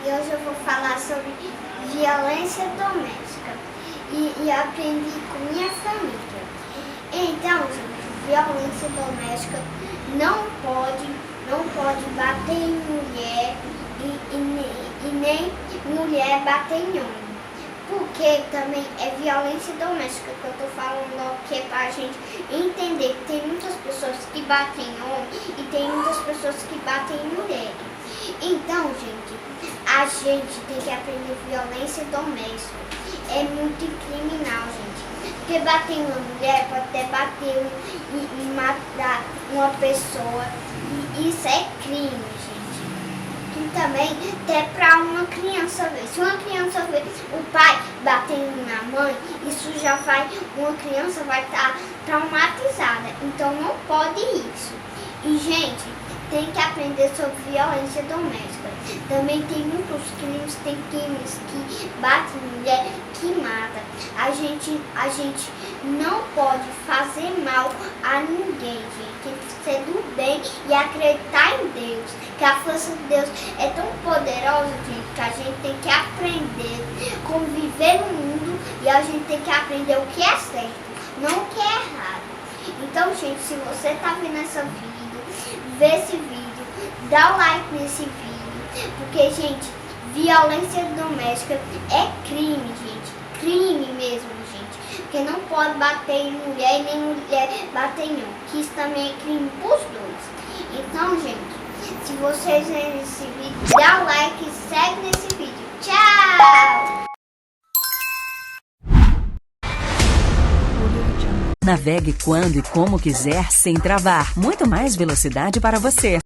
e hoje eu vou falar sobre violência doméstica e aprendi com minha família. Então, gente, violência doméstica não pode bater em mulher e nem mulher bater em homem. Porque também é violência doméstica que eu tô falando, que é pra gente entender que tem muitas pessoas que batem em homem e tem muitas pessoas que batem em mulheres. Então, gente, a gente tem que aprender violência doméstica. É muito criminal, gente. Porque bater em uma mulher pode até bater e matar uma pessoa. E isso é crime, gente. E também até para uma criança ver. Se uma criança ver o pai batendo na mãe, isso já vai, uma criança vai estar traumatizada. Então não pode isso. E, gente, tem que aprender sobre violência doméstica. Também tem muitos crimes, tem crimes que batem em mulher, que mata. A gente não pode fazer mal a ninguém, gente. Tem que ser do bem e acreditar em Deus. Que a força de Deus é tão poderosa, gente, que a gente tem que aprender a conviver no mundo e a gente tem que aprender o que é certo, não o que é errado. Então, gente, se você está vendo esse vídeo, vê esse vídeo, dá o like nesse vídeo, porque, gente, violência doméstica é crime, gente, crime mesmo, gente, porque não pode bater em mulher e nem mulher bater em homem, que isso também é crime pros dois. Então, gente, se vocês verem esse vídeo, dá o like e segue nesse vídeo. Tchau! Navegue quando e como quiser sem travar. Muito mais velocidade para você.